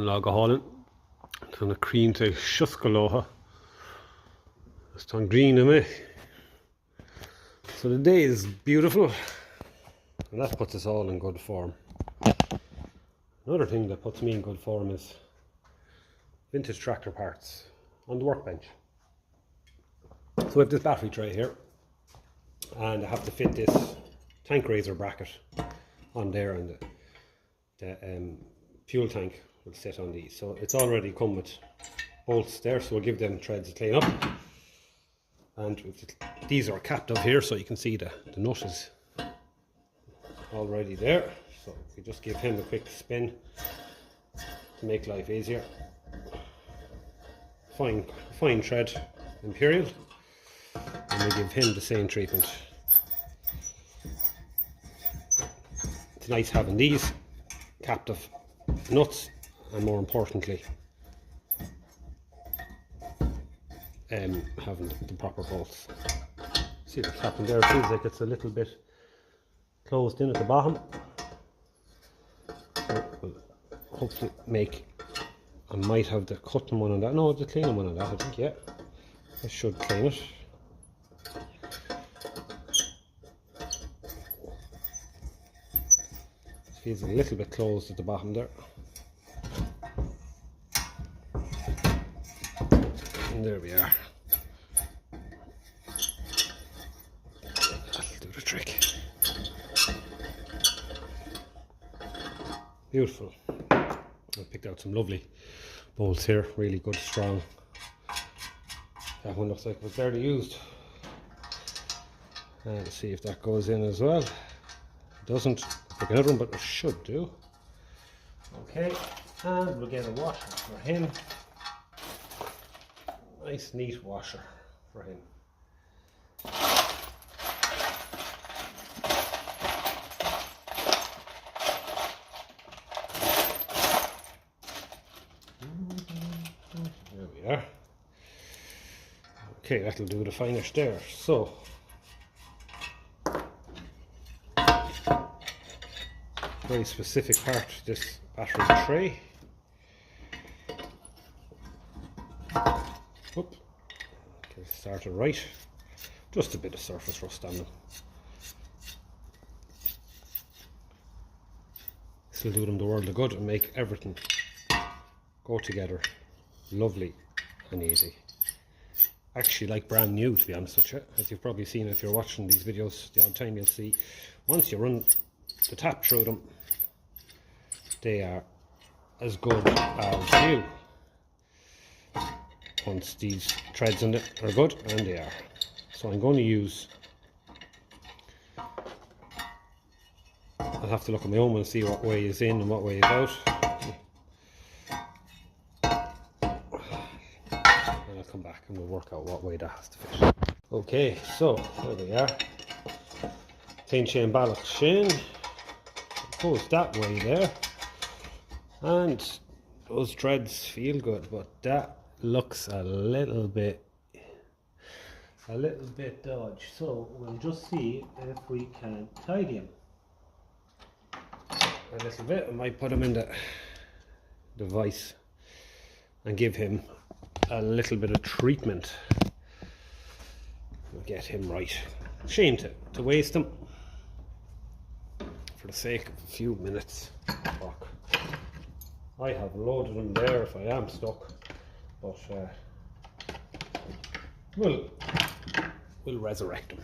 an lá go hálan tána crínta siosca látha agus tá green me. So the day is beautiful and that puts us all in good form. Another thing that puts me in good form is vintage tractor parts on the workbench. So we have this battery tray here and I have to fit this tank raiser bracket on there, and the fuel tank will sit on these. So it's already come with bolts there, so we'll give them threads to clean up. And these are capped up here, so you can see the nut is already there. So we just give him a quick spin to make life easier. Fine thread Imperial, and we give him the same treatment. It's nice having these captive nuts, and more importantly having the proper bolts. See what's happened there, it feels like it's a little bit closed in at the bottom. So we'll hopefully I might have the cutting one on that, no, the cleaning one on that, I think, yeah. I should clean it. It feels a little bit closed at the bottom there. And there we are. That'll do the trick. Beautiful. I picked out some lovely bolts here, really good, strong. That one looks like it was barely used. And let's see if that goes in as well. It doesn't. Pick another one, but it should do. Okay, and we'll get a washer for him. Nice neat washer for him. There we are. Okay, that'll do the finish there. So very specific part, this battery tray. Oop. Okay, started right. Just a bit of surface rust on them. This will do them the world of good and make everything go together lovely and easy. Actually like brand new, to be honest with you. As you've probably seen if you're watching these videos, the odd time you'll see once you run the tap through them, they are as good as new. Once these threads in it are good, and they are. So I'm going to use, I'll have to look at my own and see what way is in and what way is out. And I'll come back and we'll work out what way that has to fit. Okay, so there we are. Chain chain ballot chain. Goes that way there. And those threads feel good, but that looks a little bit dodgy. So we'll just see if we can tidy him a little bit. I might put him in the vise and give him a little bit of treatment. We'll get him right. Shame to waste him for the sake of a few minutes. Fuck. I have loaded them there if I am stuck, but we'll resurrect him.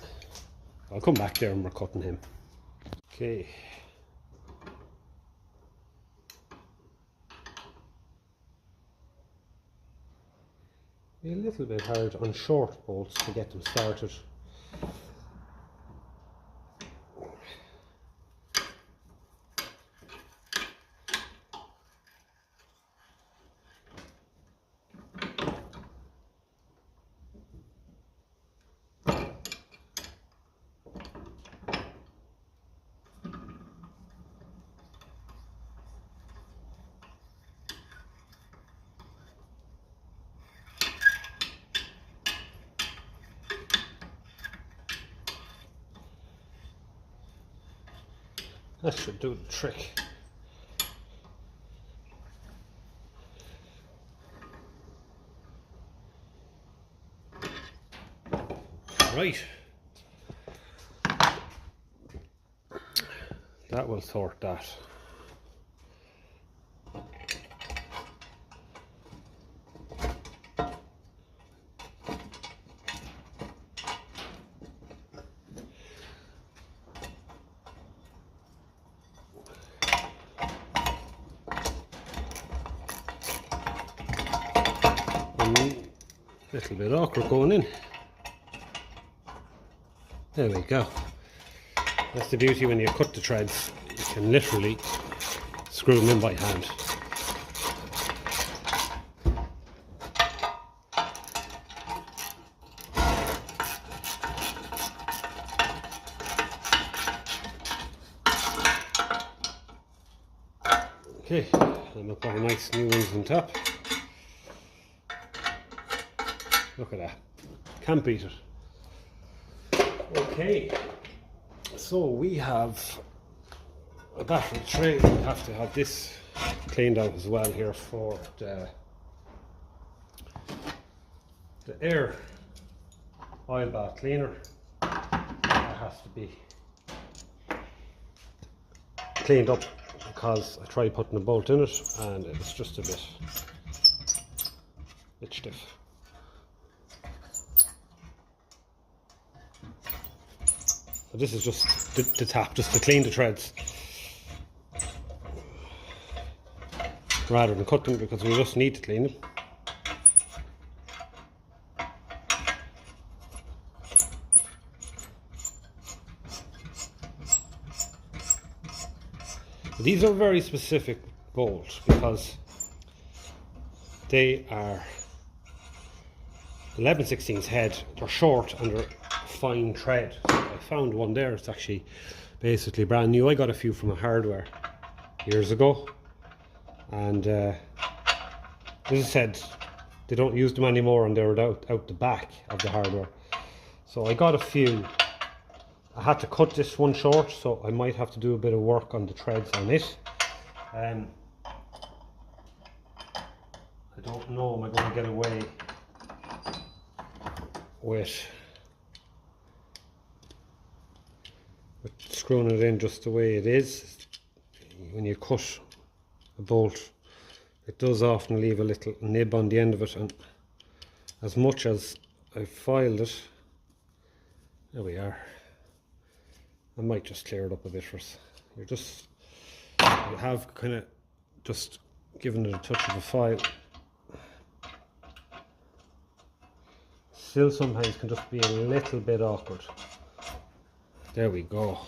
I'll come back there and we're cutting him. Okay. Be a little bit hard on short bolts to get them started. That should do the trick. Right. That will sort that. Little bit awkward going in. There we go. That's the beauty when you cut the threads. You can literally screw them in by hand. Okay, and I'll put a nice new ones on top. Look at that. Can't beat it. Okay, so we have a battery tray. We have to have this cleaned out as well here for the air oil bath cleaner. That has to be cleaned up because I tried putting a bolt in it and it's just a bit stiff. So this is just the tap, just to clean the threads rather than cut them, because we just need to clean them. These are very specific bolts because they are 11/16 head. They're short and they're fine thread. I found one there. It's actually basically brand new. I got a few from a hardware years ago, and as I said, they don't use them anymore, and they're out the back of the hardware. So I got a few. I had to cut this one short, so I might have to do a bit of work on the threads on it. I don't know, am I going to get away with screwing it in just the way it is. When you cut a bolt, it does often leave a little nib on the end of it, and as much as I've filed it, there we are. I might just clear it up a bit for us. You have kind of just given it a touch of a file. Still sometimes can just be a little bit awkward. There we go.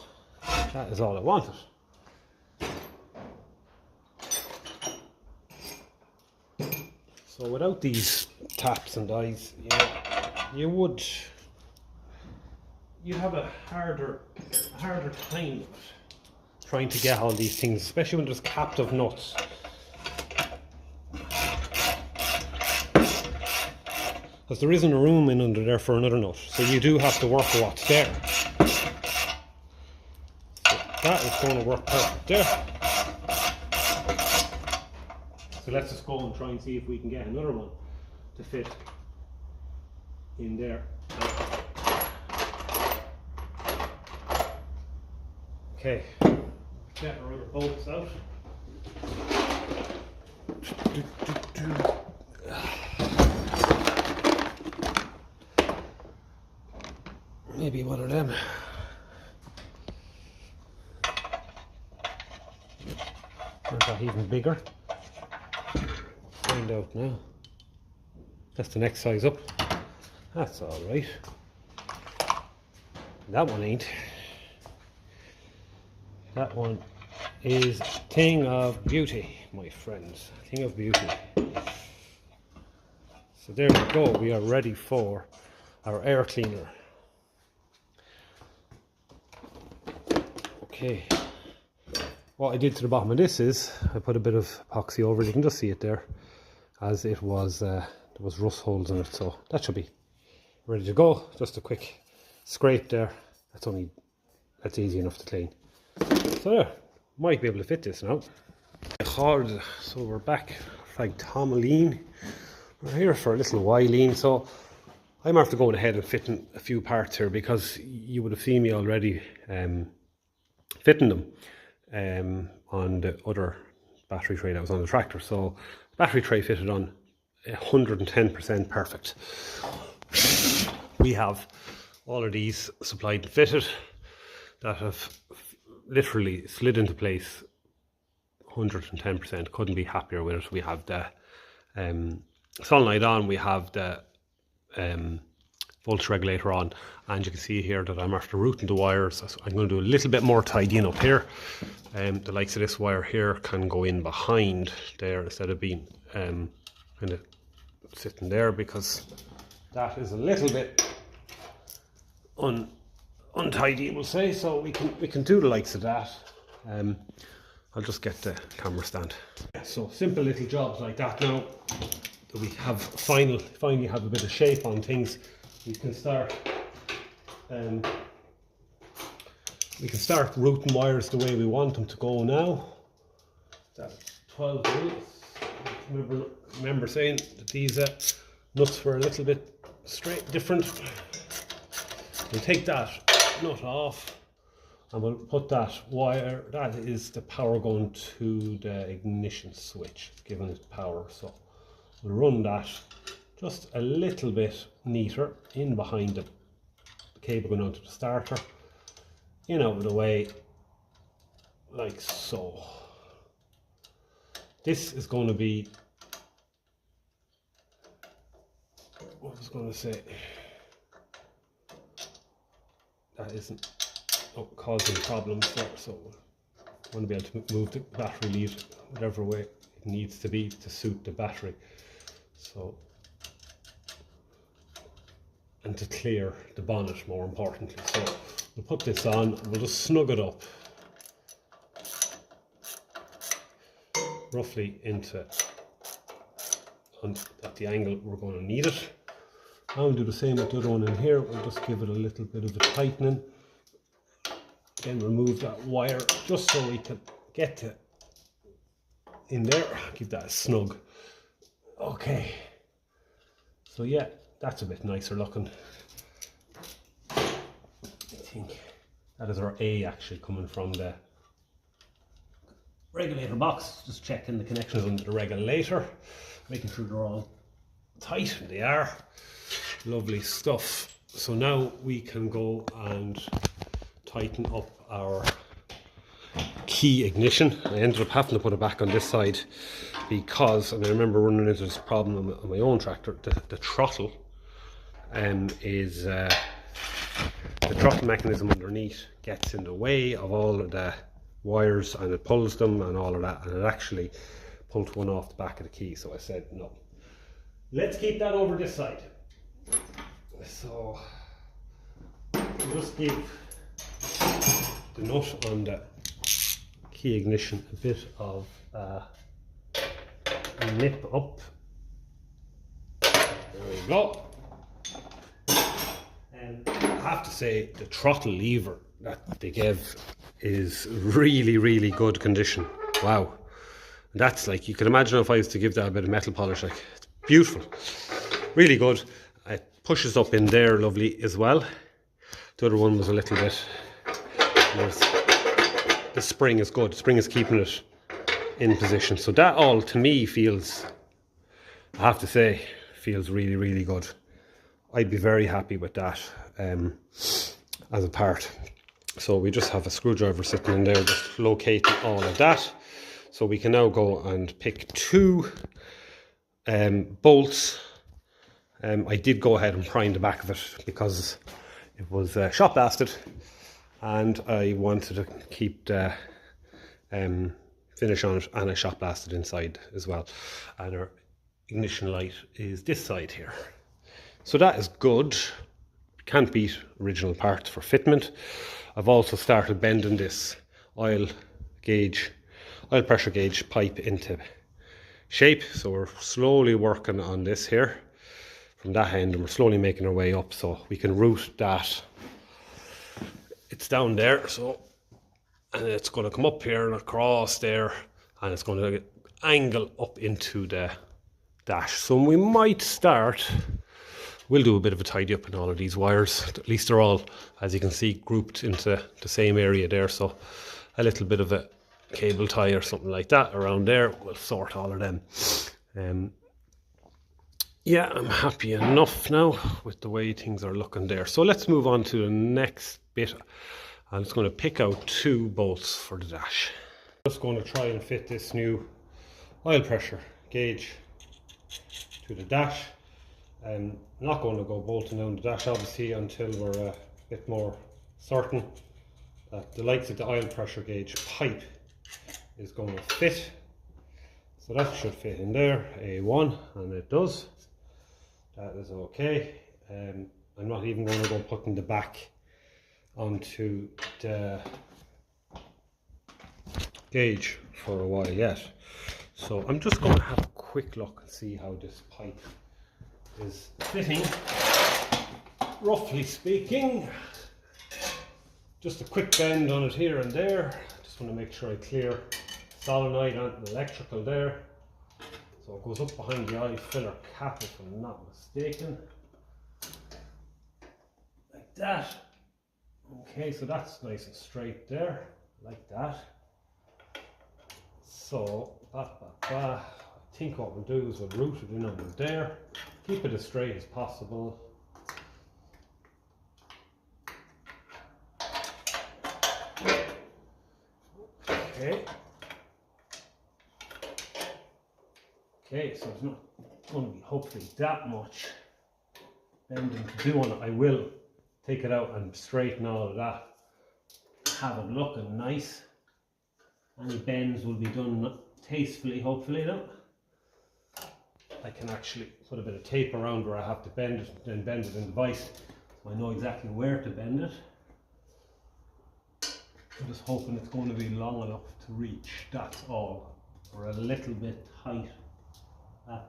That is all I wanted. So without these taps and dies, you'd have a harder time trying to get all these things, especially when there's captive nuts. Because there isn't a room in under there for another nut, so you do have to work with what's there. So that is going to work perfect there. So let's just go and try and see if we can get another one to fit in there. Okay, get our other bolts out. Maybe one of them. Aren't that even bigger? Find out now. That's the next size up. That's all right. That one ain't. That one is a thing of beauty, my friends. A thing of beauty. So there we go. We are ready for our air cleaner. Okay. What I did to the bottom of this is I put a bit of epoxy over it. You can just see it there, as it was there was rust holes in it. So that should be ready to go. Just a quick scrape there. That's easy enough to clean. So there, might be able to fit this now. So we're back, like Tom Lean. We're here for a little while, Lean. So I'm after going ahead and fitting a few parts here, because you would have seen me already fitting them on the other battery tray that was on the tractor. So battery tray fitted on 110% perfect. We have all of these supplied and fitted that have literally slid into place 110%. Couldn't be happier with it. We have the solenoid on, we have the voltage regulator on, and you can see here that I'm after routing the wires. So I'm going to do a little bit more tidying up here. The likes of this wire here can go in behind there instead of being kind of sitting there, because that is a little bit untidy, we'll say. So we can do the likes of that. I'll just get the camera stand. So simple little jobs like that. Now that we have finally have a bit of shape on things, we can start routing wires the way we want them to go now. That's 12 volts. Remember saying that these nuts were a little bit different. We'll take that nut off and we'll put that wire, that is the power going to the ignition switch, giving it power. So we'll run that just a little bit neater in behind the cable going onto the starter, in out of the way, like so. This is going to be, what I was going to say, that isn't causing problems there, so I want to be able to move the battery lead whatever way it needs to be to suit the battery. So, and to clear the bonnet, more importantly. So we'll put this on, we'll just snug it up roughly into at the angle we're going to need it. And we'll do the same with the other one in here. We'll just give it a little bit of a tightening. Then remove that wire just so we can get to in there. Keep that snug. Okay. So yeah, that's a bit nicer looking. I think that is our A actually coming from the regulator box. Just checking the connections under the regulator, making sure they're all tight, and they are. Lovely stuff. So now we can go and tighten up our key ignition. I ended up having to put it back on this side because, and I remember running into this problem on my own tractor, the throttle is the throttle mechanism underneath gets in the way of all of the wires, and it pulls them and all of that, and it actually pulled one off the back of the key. So I said no, let's keep that over this side. So just give the nut on the key ignition a bit of a nip up. There we go. And I have to say the throttle lever that they gave is really good condition. Wow. That's like, you can imagine if I was to give that a bit of metal polish, like, it's beautiful, really good. It pushes up in there lovely as well. The other one was a little bit, the spring is good. The spring is keeping it in position. So that all to me feels, I have to say, feels really good. I'd be very happy with that as a part. So we just have a screwdriver sitting in there, just locating all of that. So we can now go and pick two bolts. I did go ahead and prime the back of it because it was shot blasted, and I wanted to keep the finish on it, and I shot blasted inside as well. And our ignition light is this side here. So that is good. Can't beat original parts for fitment. I've also started bending this oil pressure gauge pipe into shape. So we're slowly working on this here from that end, and we're slowly making our way up so we can route that. It's down there, so, and it's going to come up here and across there, and it's going to angle up into the dash. So we might start We'll do a bit of a tidy up in all of these wires. At least they're all, as you can see, grouped into the same area there. So a little bit of a cable tie or something like that around there will sort all of them. Yeah, I'm happy enough now with the way things are looking there. So let's move on to the next bit. I'm just going to pick out 2 bolts for the dash. Just going to try and fit this new oil pressure gauge to the dash. I'm not going to go bolting down the dash obviously until we're a bit more certain that the likes of the oil pressure gauge pipe is going to fit. So that should fit in there, A1, and it does. That is okay. I'm not even going to go putting the back onto the gauge for a while yet. So I'm just going to have a quick look and see how this pipe is fitting, roughly speaking. Just a quick bend on it here and there. Just want to make sure I clear solenoid and electrical there. So it goes up behind the oil filler cap if I'm not mistaken. Like that. Okay, so that's nice and straight there, like that. So, I think what we'll do is we'll route it in under there. Keep it as straight as possible. Okay. Okay, so it's not going to be hopefully that much bending to do on it. I will take it out and straighten all of that. Have it looking nice. Any bends will be done tastefully, hopefully. Though I can actually put a bit of tape around where I have to bend it, then bend it in the vise, so I know exactly where to bend it. I'm just hoping it's going to be long enough to reach, that's all. We're a little bit tight at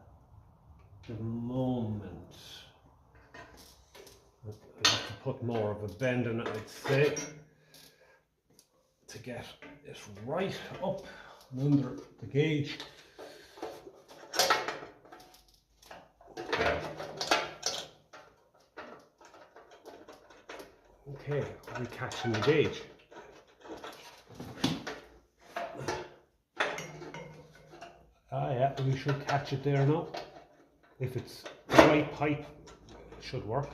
the moment. I have to put more of a bend in it, I'd say, to get it right up and under the gauge. Okay, are we catching the gauge? Ah yeah, we should catch it there now. If it's the right pipe, it should work.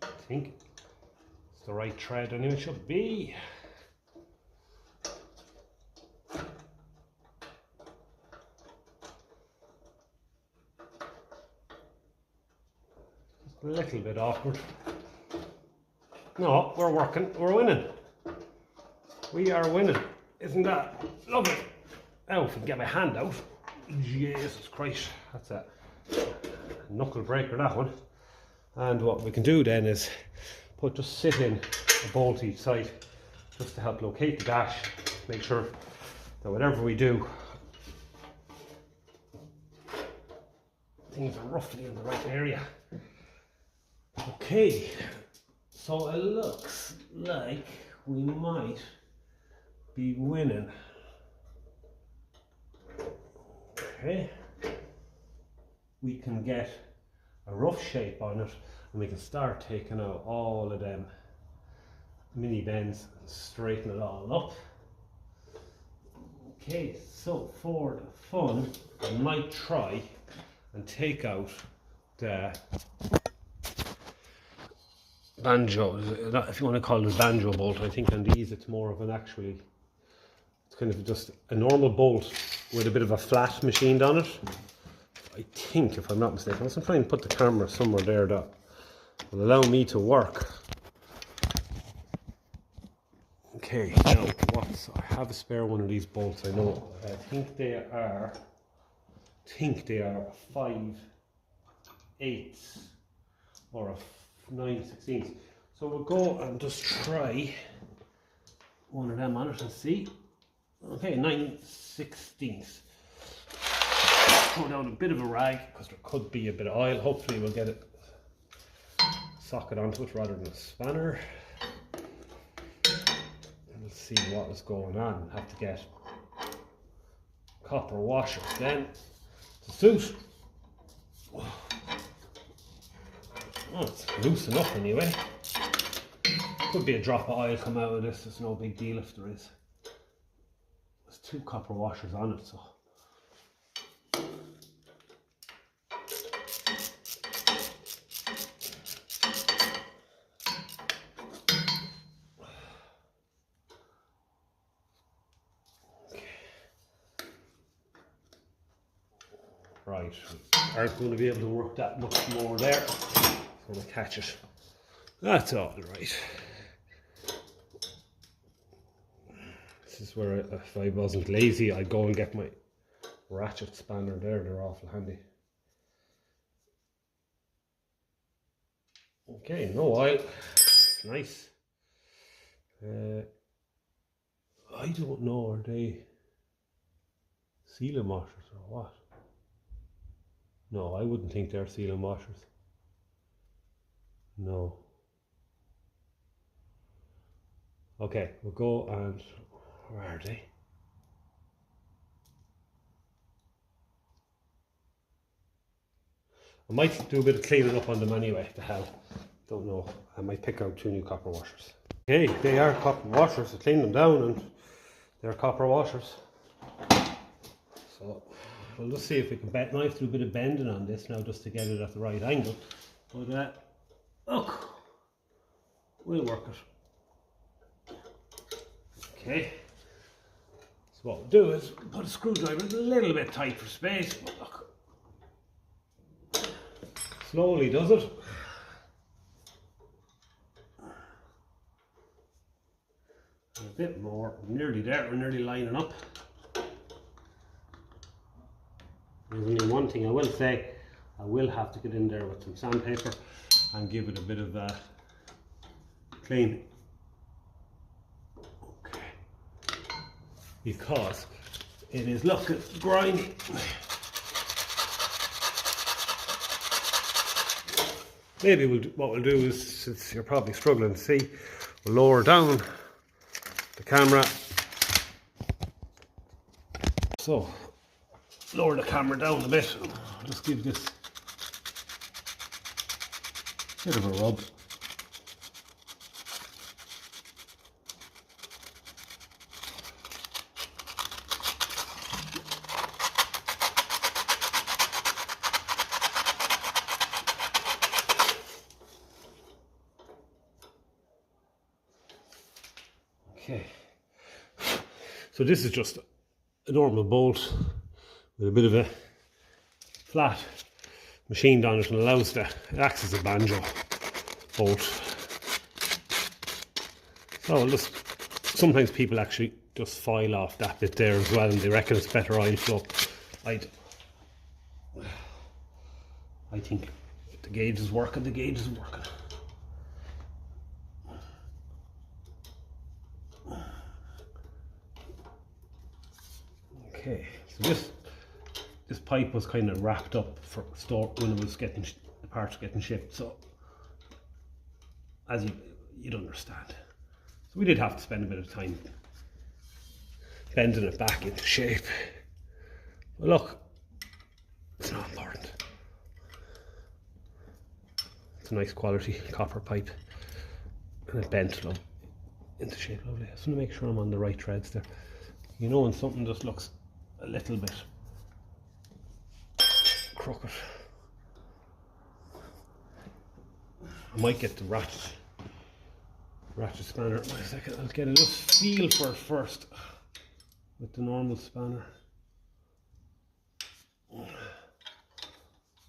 I think it's the right thread anyway, it should be. Just a little bit awkward. No, we're working, we're winning. We are winning. Isn't that lovely? Now if I can get my hand out. Jesus Christ, that's a knuckle breaker, that one. And what we can do then is just sit in a bolt each side just to help locate the dash, make sure that whatever we do, things are roughly in the right area. Okay, so it looks like we might be winning. Okay, we can get a rough shape on it and we can start taking out all of them mini bends and straighten it all up. Okay, so for the fun, I might try and take out the banjo, if you want to call it a banjo bolt. I think on these it's more of an actually, it's kind of just a normal bolt with a bit of a flat machined on it. I think, if I'm not mistaken, I'm trying to put the camera somewhere there that will allow me to work. Okay, now I have a spare one of these bolts. I know, I think they are a 5/8 or a 9/16. So we'll go and just try one of them on it and see. Okay, 9/16. Throw down a bit of a rag because there could be a bit of oil. Hopefully we'll get it socket onto it rather than a spanner. And we'll see what is going on. We'll have to get copper washers then to suit. Oh, it's loose enough anyway. Could be a drop of oil come out of this, it's no big deal if there is. There's 2 copper washers on it, so. Right, aren't going to be able to work that much more there. I'm going to catch it. That's all right. This is where if I wasn't lazy, I'd go and get my ratchet spanner there. They're awful handy. Okay, no oil. It's nice. I don't know, are they sealing washers or what? No, I wouldn't think they're sealing washers. No. Okay, we'll go and where are they? I might do a bit of cleaning up on them anyway, the hell. Don't know. I might pick out 2 new copper washers. Okay, they are copper washers. I cleaned them down and they're copper washers. So we'll just see if we can bend. I have to do a bit of bending on this now just to get it at the right angle. But look, we'll work it. Okay. So what we'll do is put a screwdriver a little bit tight for space. But look, slowly does it. A bit more. We're nearly there. We're nearly lining up. There's only one thing I will say. I will have to get in there with some sandpaper and give it a bit of clean. Okay. Because it is looking grimy. Maybe what we'll do is, since you're probably struggling to see, we'll lower down the camera. So, lower the camera down a bit. Just give this a bit of a rub. Okay, so this is just a normal bolt with a bit of a flat machined on it and allows it acts as a banjo bolt. So just sometimes people actually just file off that bit there as well and they reckon it's better oil flow. I think if the gauge is working, the gauge is working. Okay, so this pipe was kind of wrapped up for store when it was getting the parts getting shipped. So as you'd understand, so we did have to spend a bit of time bending it back into shape. But look, it's not important. It's a nice quality copper pipe, and it bent into shape lovely. I just want to make sure I'm on the right threads there. You know when something just looks a little bit crooked. I might get the ratchet spanner. Wait a second, I'll get a little feel for it first with the normal spanner.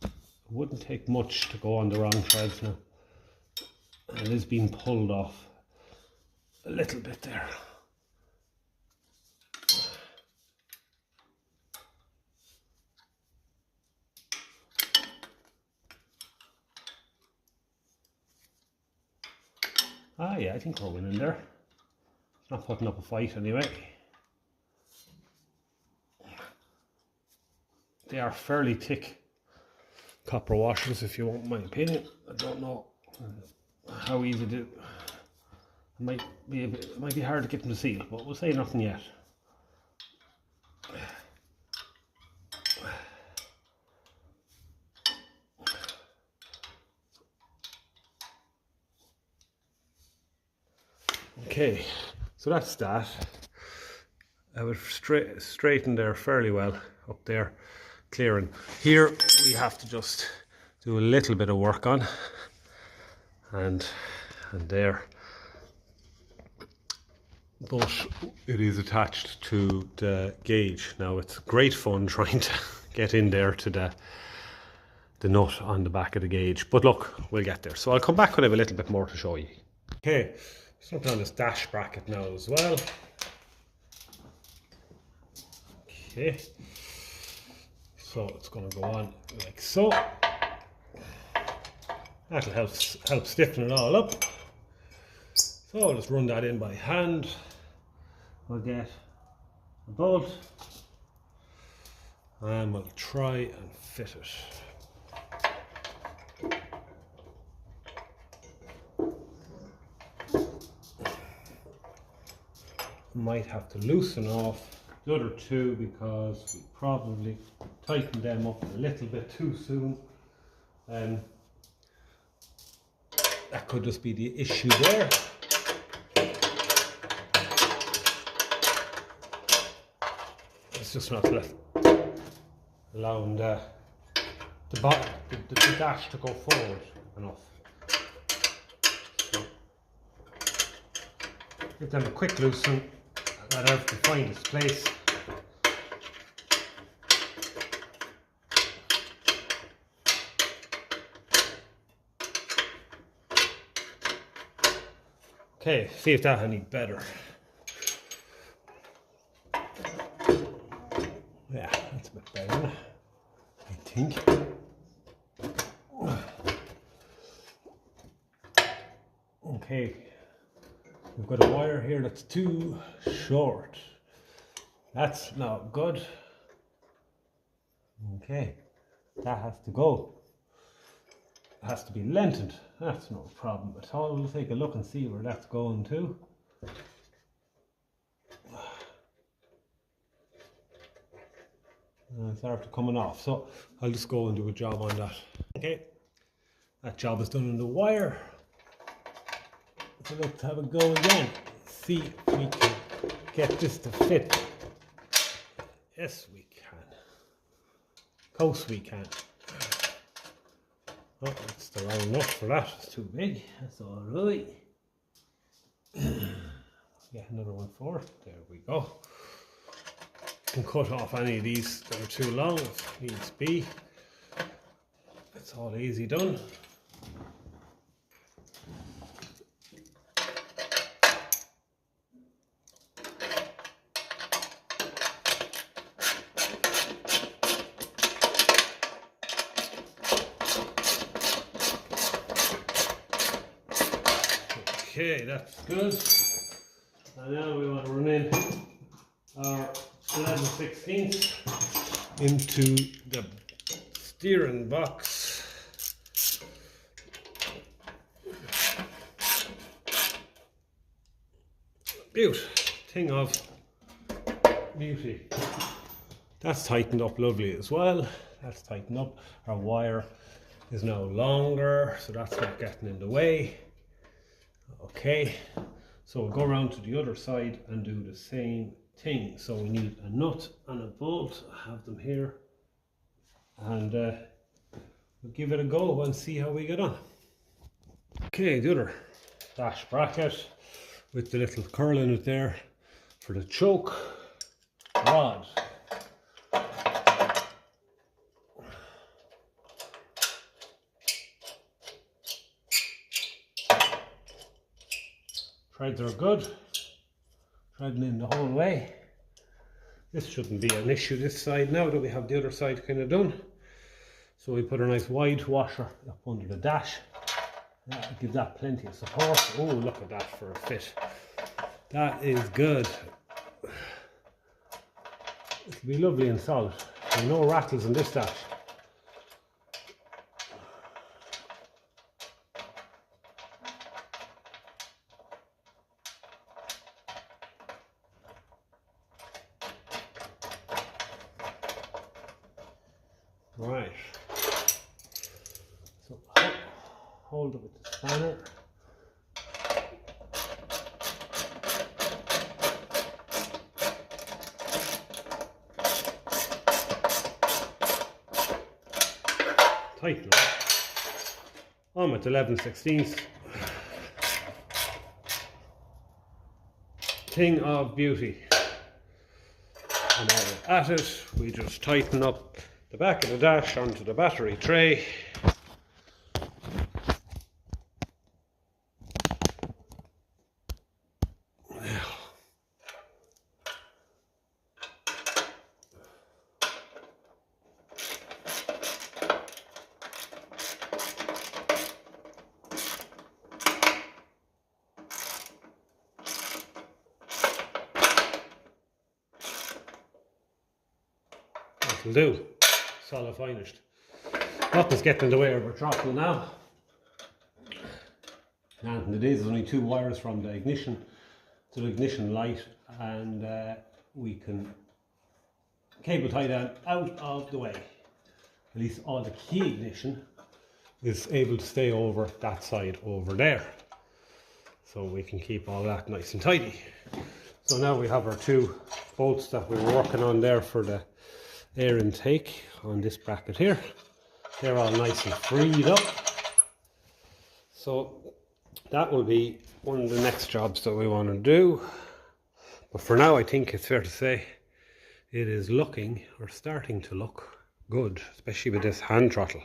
It wouldn't take much to go on the wrong threads now. It is being pulled off a little bit there. Ah yeah, I think we're winning there. It's not putting up a fight anyway. They are fairly thick copper washers if you want my opinion. I don't know how easy to do. It might be hard to get them to seal, but we'll say nothing yet. Okay, so that's that. I would straighten there fairly well up there, clearing. Here we have to just do a little bit of work on, and there. But it is attached to the gauge. Now it's great fun trying to get in there to the nut on the back of the gauge. But look, we'll get there. So I'll come back when I have a little bit more to show you. Okay, let's put on this dash bracket now as well. Okay, so it's going to go on like so. That'll help stiffen it all up. So I'll just run that in by hand. We'll get a bolt and we'll try and fit it. Might have to loosen off the other two because we probably tightened them up a little bit too soon. That could just be the issue there. It's just not allowing the dash to go forward enough. So give them a quick loosen, let everything find its place. Okay, see if that's any better. Yeah, that's a bit better, I think. Okay, we've got a wire here that's too short. That's not good. Okay, that has to go. It has to be lengthened. That's no problem at all. We'll take a look and see where that's going to. It's after coming off, so I'll just go and do a job on that. Okay, that job is done on the wire. So let's have a go again. See if we can get this to fit. Yes, we can. Of course we can. Oh, that's the wrong nut for that. It's too big. That's all right. Get another one for it. There we go. Can cut off any of these that are too long if needs be. It's all easy done. Okay, that's good. And now we want to run in our 11/16 into the steering box. Beauty, thing of beauty. That's tightened up lovely as well. That's tightened up. Our wire is now longer, so that's not getting in the way. Okay, so we'll go around to the other side and do the same thing. So we need a nut and a bolt. I have them here, and we'll give it a go and see how we get on. Okay, the other dash bracket with the little curl in it there for the choke rod. Threads are good, threading in the whole way. This shouldn't be an issue this side now that we have the other side kind of done. So we put a nice wide washer up under the dash. That'll give that plenty of support. Oh, look at that for a fit. That is good. It'll be lovely and solid. There are no rattles in this dash. Right, so hold it with the spanner. tight now. I'm at 11/16. Thing of beauty. And while we're at it, we just tighten up the back of the dash onto the battery tray. That'll do. It's all finished. Nothing's getting in the way of our throttle now. And it is only 2 wires from the ignition to the ignition light, and we can cable tie that out of the way. At least all the key ignition is able to stay over that side over there. So we can keep all that nice and tidy. So now we have our 2 bolts that we were working on there for the air intake on this bracket here. They're all nice and freed up. So that will be one of the next jobs that we want to do. But for now, I think it's fair to say it is looking, or starting to look, good, especially with this hand throttle.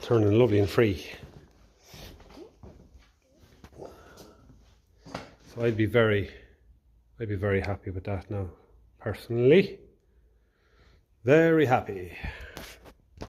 Turning lovely and free. So I'd be very happy with that now, personally. Very happy.